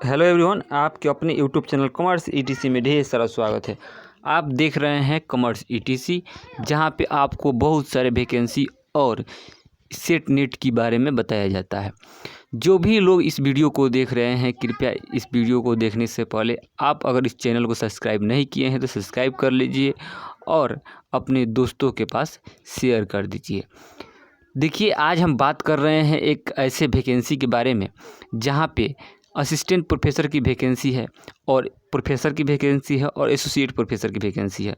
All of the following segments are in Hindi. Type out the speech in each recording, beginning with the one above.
हेलो एवरीवन, आपके अपने यूट्यूब चैनल कॉमर्स ईटीसी में ढेर सारा स्वागत है। आप देख रहे हैं कॉमर्स ईटीसी, जहां पे आपको बहुत सारे वैकेंसी और सेट नेट के बारे में बताया जाता है। जो भी लोग इस वीडियो को देख रहे हैं, कृपया इस वीडियो को देखने से पहले आप अगर इस चैनल को सब्सक्राइब नहीं किए हैं तो सब्सक्राइब कर लीजिए और अपने दोस्तों के पास शेयर कर दीजिए। देखिए, आज हम बात कर रहे हैं एक ऐसे वैकेंसी के बारे में जहाँ पे असिस्टेंट प्रोफेसर की वैकेंसी है और प्रोफेसर की वैकेंसी है और एसोसिएट प्रोफेसर की वैकेंसी है।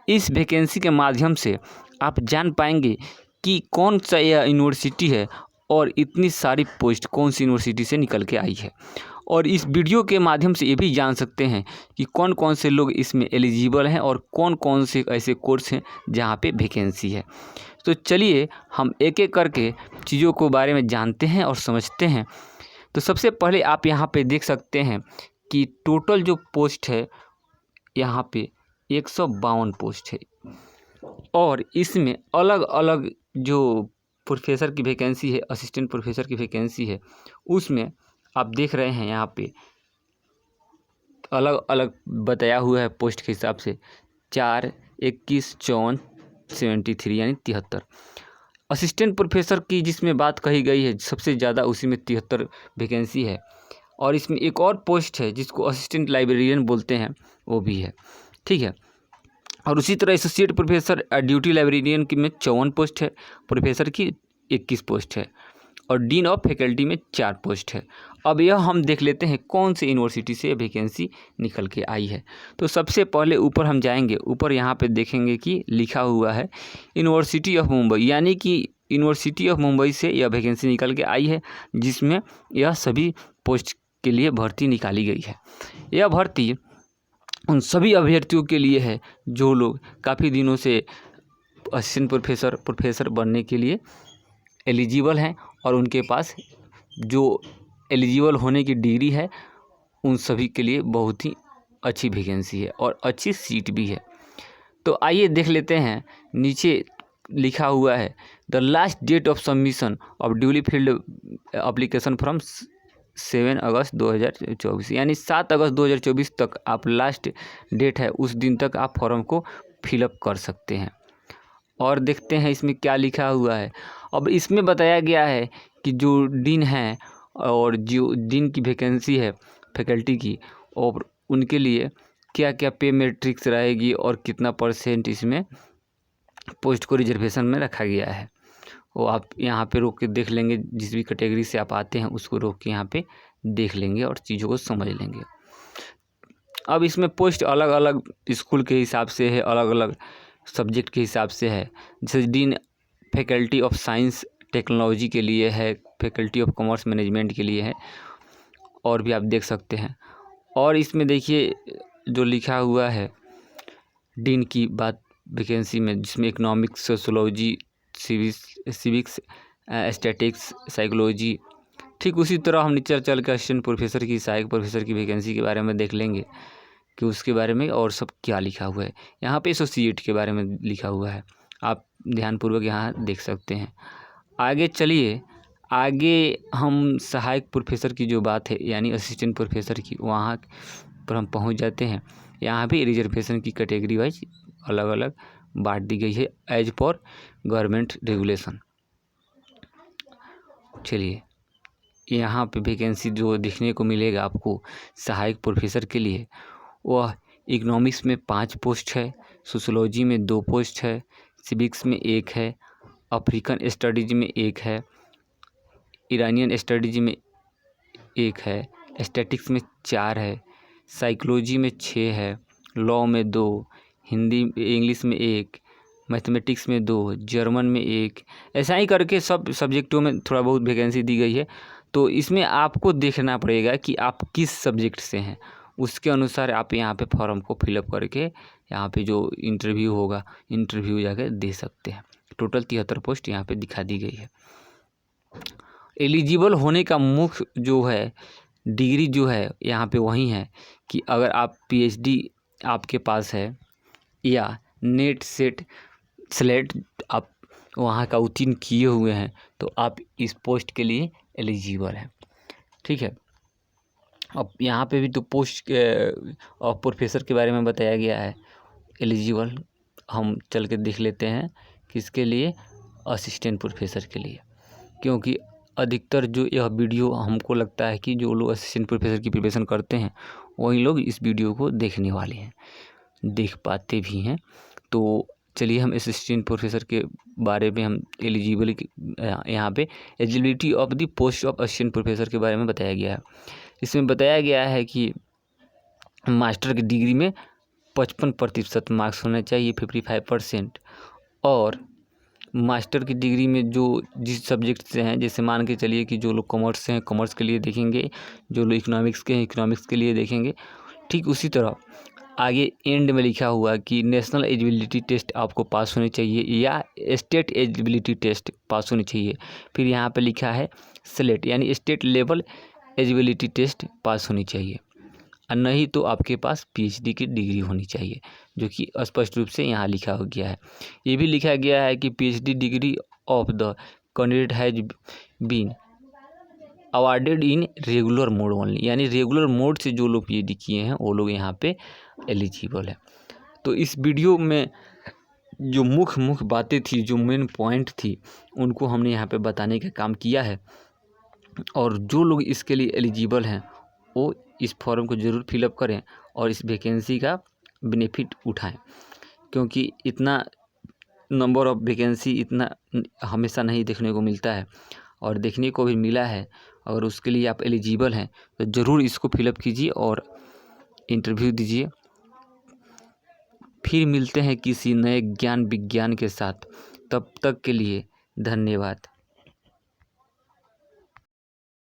इस वैकेंसी के माध्यम से आप जान पाएंगे कि कौन सा यह यूनिवर्सिटी है और इतनी सारी पोस्ट कौन सी यूनिवर्सिटी से निकल के आई है। और इस वीडियो के माध्यम से ये भी जान सकते हैं कि कौन कौन से लोग इसमें एलिजिबल हैं और कौन कौन से ऐसे कोर्स हैं जहाँ पे वैकेंसी है। तो चलिए हम एक एक करके चीज़ों को बारे में जानते हैं और समझते हैं। तो सबसे पहले आप यहाँ पे देख सकते हैं कि टोटल जो पोस्ट है यहाँ पे 152 पोस्ट है और इसमें अलग अलग जो प्रोफेसर की वैकेंसी है, असिस्टेंट प्रोफेसर की वैकेंसी है, उसमें आप देख रहे हैं यहाँ पे अलग अलग बताया हुआ है पोस्ट के हिसाब से 4, 21, 54, 73 यानी 73। असिस्टेंट प्रोफेसर की जिसमें बात कही गई है सबसे ज़्यादा, उसी में 73 वैकेंसी है। और इसमें एक और पोस्ट है जिसको असिस्टेंट लाइब्रेरियन बोलते हैं, वो भी है, ठीक है। और उसी तरह एसोसिएट प्रोफेसर ड्यूटी लाइब्रेरियन की में 54 पोस्ट है, प्रोफेसर की 21 पोस्ट है और डीन ऑफ फैकल्टी में 4 पोस्ट है। अब यह हम देख लेते हैं कौन सी यूनिवर्सिटी से वैकेंसी निकल के आई है। तो सबसे पहले ऊपर हम जाएंगे, ऊपर यहाँ पे देखेंगे कि लिखा हुआ है यूनिवर्सिटी ऑफ मुंबई, यानी कि यूनिवर्सिटी ऑफ मुंबई से यह वैकेंसी निकल के आई है, जिसमें यह सभी पोस्ट के लिए भर्ती निकाली गई है। यह भर्ती उन सभी अभ्यर्थियों के लिए है जो लोग काफ़ी दिनों से असिस्टेंट प्रोफेसर बनने के लिए एलिजिबल हैं और उनके पास जो एलिजिबल होने की डिग्री है, उन सभी के लिए बहुत ही अच्छी वैकेंसी है और अच्छी सीट भी है। तो आइए देख लेते हैं, नीचे लिखा हुआ है the last date of submission of duly filled application from 7 August 2024, यानी 7 अगस्त 2024 तक आप लास्ट डेट है, उस दिन तक आप फॉर्म को फिलअप कर सकते हैं। और देखते हैं इसमें क्या लिखा हुआ है। अब इसमें बताया गया है कि जो डीन है और जो डीन की वैकेंसी है फैकल्टी की, और उनके लिए क्या क्या पे मैट्रिक्स रहेगी और कितना % इसमें पोस्ट को रिजर्वेशन में रखा गया है, वो आप यहाँ पे रोक के देख लेंगे। जिस भी कैटेगरी से आप आते हैं उसको रोक के यहाँ पे देख लेंगे और चीज़ों को समझ लेंगे। अब इसमें पोस्ट अलग अलग स्कूल के हिसाब से है, अलग अलग सब्जेक्ट के हिसाब से है। जैसे dean faculty of science technology के लिए है, फैकल्टी ऑफ कॉमर्स मैनेजमेंट के लिए है, और भी आप देख सकते हैं। और इसमें देखिए जो लिखा हुआ है डीन की बात वैकेंसी में, जिसमें economics, sociology, civics, statics, psychology, ठीक उसी तरह हम नीचे चल के असिस्टेंट प्रोफेसर की, सहायक प्रोफेसर की वैकेंसी के बारे में देख लेंगे कि उसके बारे में और सब क्या लिखा हुआ है। यहाँ पे एसोसिएट के बारे में लिखा हुआ है, आप ध्यानपूर्वक यहाँ देख सकते हैं। आगे चलिए, आगे हम सहायक प्रोफेसर की जो बात है, यानी असिस्टेंट प्रोफेसर की, वहाँ पर हम पहुँच जाते हैं। यहाँ भी रिजर्वेशन की कैटेगरी वाइज अलग अलग बांट दी गई है एज पर गवर्नमेंट रेगुलेशन। चलिए, यहाँ पे वैकेंसी जो देखने को मिलेगा आपको सहायक प्रोफेसर के लिए, वह इकोनॉमिक्स में 5 पोस्ट है, सोशोलॉजी में 2 पोस्ट है, सिविक्स में 1 है, अफ्रीकन स्टडीज में 1 है, ईरानियन स्टडीज में 1 है, स्टैटिक्स में 4 है, साइकोलॉजी में 6 है, लॉ में 2, हिंदी इंग्लिश में 1, मैथमेटिक्स में 2, जर्मन में 1, ऐसा ही करके सब सब्जेक्टों में थोड़ा बहुत वैकेंसी दी गई है। तो इसमें आपको देखना पड़ेगा कि आप किस सब्जेक्ट से हैं, उसके अनुसार आप यहाँ पे फॉर्म को फिलअप करके यहाँ पे जो इंटरव्यू होगा, इंटरव्यू जाकर दे सकते हैं। टोटल 73 पोस्ट यहाँ पे दिखा दी गई है। एलिजिबल होने का मुख्य जो है डिग्री जो है यहाँ पे वही है कि अगर आप PhD आपके पास है या नेट सेट स्लेट आप वहाँ का उत्तीर्ण किए हुए हैं, तो आप इस पोस्ट के लिए एलिजिबल हैं, ठीक है। अब यहाँ पे भी तो पोस्ट ऑफ प्रोफेसर के बारे में बताया गया है एलिजिबल। हम चल के देख लेते हैं किसके लिए, असिस्टेंट प्रोफेसर के लिए, क्योंकि अधिकतर जो यह वीडियो हमको लगता है कि जो लोग असिस्टेंट प्रोफेसर की प्रिपरेशन करते हैं वही लोग इस वीडियो को देखने वाले हैं, देख पाते भी हैं। तो चलिए हम असिस्टेंट प्रोफेसर के बारे में हम एलिजिबल यहाँ पे eligibility of the post of assistant professor के बारे में बताया गया है। इसमें बताया गया है कि मास्टर की डिग्री में 55% मार्क्स होना चाहिए, 55%। और मास्टर की डिग्री में जो जिस सब्जेक्ट से हैं, जैसे मान के चलिए कि जो लोग कॉमर्स से हैं कॉमर्स के लिए देखेंगे, जो लोग इकोनॉमिक्स के हैं इकोनॉमिक्स के लिए देखेंगे। ठीक उसी तरह आगे एंड में लिखा हुआ कि नेशनल एलिजिबिलिटी टेस्ट आपको पास होनी चाहिए या स्टेट एलिजिबिलिटी टेस्ट पास होनी चाहिए। फिर यहाँ पे लिखा है सेलेक्ट, यानी state level eligibility test pass होनी चाहिए, और नहीं तो आपके पास पीएचडी की डिग्री होनी चाहिए, जो कि स्पष्ट रूप से यहाँ लिखा गया है। ये भी लिखा गया है कि PhD degree of the candidate has been awarded in regular mode only, यानी रेगुलर मोड से जो लोग पीएचडी किए हैं वो लोग यहाँ पे एलिजिबल है। तो इस वीडियो में जो मुख्य बातें थी, जो मेन पॉइंट थी, उनको हमने यहाँ पे बताने का काम किया है। और जो लोग इसके लिए एलिजिबल हैं वो इस फॉर्म को ज़रूर फिलअप करें और इस वैकेंसी का बेनिफिट उठाएं, क्योंकि इतना नंबर ऑफ़ वैकेंसी इतना हमेशा नहीं देखने को मिलता है, और देखने को भी मिला है। अगर उसके लिए आप एलिजिबल हैं तो ज़रूर इसको फिलअप कीजिए और इंटरव्यू दीजिए। फिर मिलते हैं किसी नए ज्ञान विज्ञान के साथ, तब तक के लिए धन्यवाद।